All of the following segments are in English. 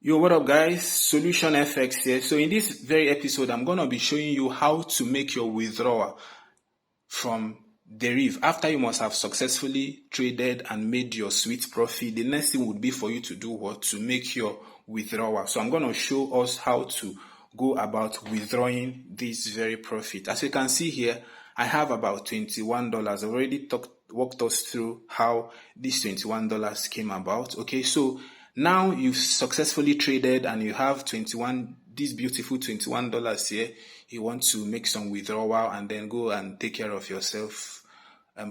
Yo, what up guys? Solution FX here. So in this very episode, I'm going to be showing you how to make your withdrawal from Deriv. After you must have successfully traded and made your sweet profit, the next thing would be for you to do what? To make your withdrawal. So I'm going to show us how to go about withdrawing this very profit. As you can see here, I have about $21. I've already walked us through how this $21 came about. Okay, so now you've successfully traded and you have this beautiful $21 here. You want to make some withdrawal and then go and take care of yourself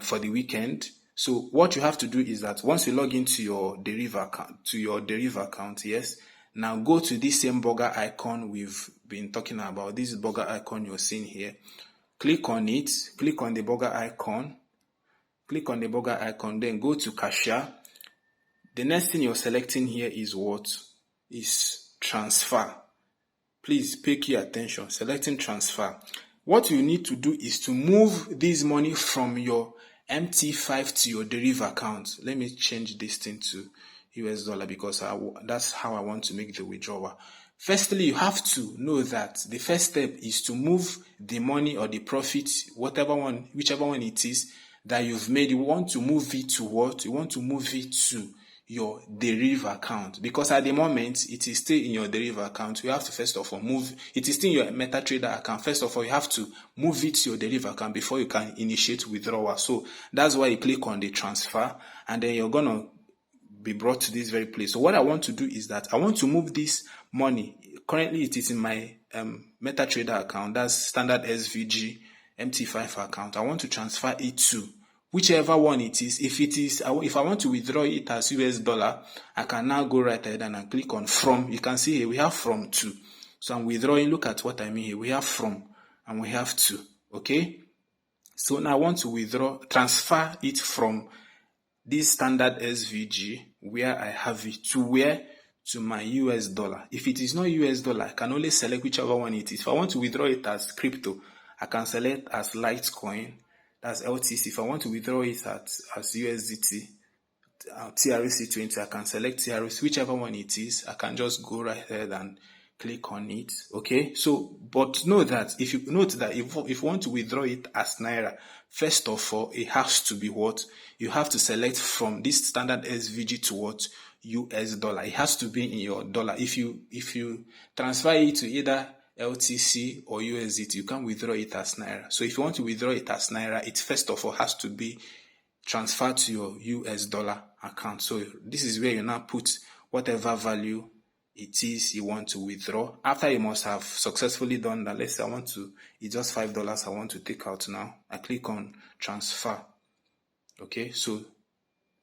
for the weekend. So what you have to do is that once you log into your Deriv account, yes, now go to this same burger icon we've been talking about. This burger icon you're seeing here. Click on it. Click on the burger icon. Then go to cashier. The next thing you're selecting here is what? Is transfer. Please pay key attention. Selecting transfer. What you need to do is to move this money from your MT5 to your Deriv account. Let me change this thing to US dollar because that's how I want to make the withdrawal. Firstly, you have to know that the first step is to move the money or the profit, whichever one it is that you've made. You want to move it to what? You want to move it to your Deriv account, because at the moment it is still in your Deriv account. You have to first of all it is still in your MetaTrader account. First of all, you have to move it to your Deriv account before you can initiate withdrawal. So that's why you click on the transfer and then you're gonna be brought to this very place. So what I want to do is that I want to move this money. Currently it is in my MetaTrader account. That's standard SVG MT5 account. I want to transfer it to whichever one it is. If I want to withdraw it as US dollar, I can now go right ahead and I click on from. You can see here we have from to. So I'm withdrawing. Look at what I mean here. We have from and we have to. Okay. So now I want to transfer it from this standard SVG where I have it to where? To my US dollar. If it is not US dollar, I can only select whichever one it is. If I want to withdraw it as crypto, I can select as Litecoin. That's LTC. If I want to withdraw it as USDT, TRC20, I can select TRC, whichever one it is. I can just go right ahead and click on it. Okay. So, but know that if you want to withdraw it as Naira, first of all, it has to be what? You have to select from this standard SVG to what? US dollar. It has to be in your dollar. If you transfer it to either LTC or USDT, you can withdraw it as Naira. So if you want to withdraw it as Naira, it first of all has to be transferred to your US dollar account. So this is where you now put whatever value it is you want to withdraw. After you must have successfully done that, let's say it's just $5 I want to take out now. I click on transfer. Okay, so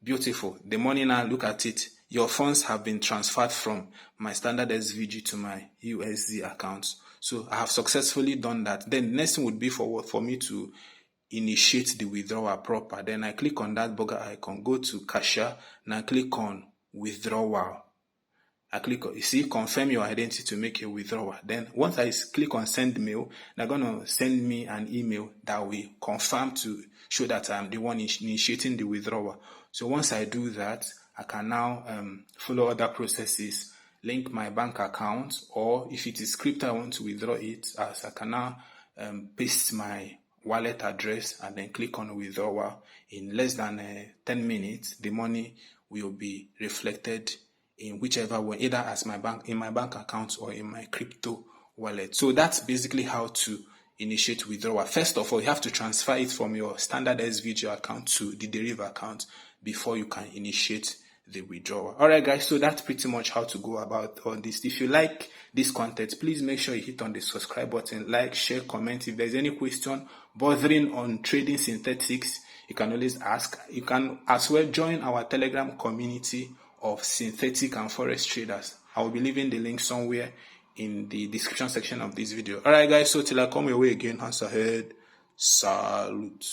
beautiful. The money now, look at it. Your funds have been transferred from my standard SVG to my USD account. So I have successfully done that. Then the next thing would be for me to initiate the withdrawal proper. Then I click on that burger icon, go to cashier, and I click on withdrawal. I click on, you see, confirm your identity to make a withdrawal. Then once I click on send mail, they're going to send me an email that will confirm to show that I'm the one initiating the withdrawal. So once I do that, I can now follow other processes, link my bank account, or if it is crypto I want to withdraw it, as I can now paste my wallet address and then click on withdrawal. In less than 10 minutes, the money will be reflected in whichever way, either as in my bank account or in my crypto wallet. So that's basically how to initiate withdrawal. First of all, you have to transfer it from your standard SVG account to the Deriv account before you can initiate the withdrawal. Alright guys, so that's pretty much how to go about all this. If you like this content, please make sure you hit on the subscribe button, like, share, comment. If there's any question bothering on trading synthetics, you can always ask. You can as well join our Telegram community of synthetic and forex traders. I will be leaving the link somewhere in the description section of this video. Alright guys, so till I come your way again, hands ahead, salute.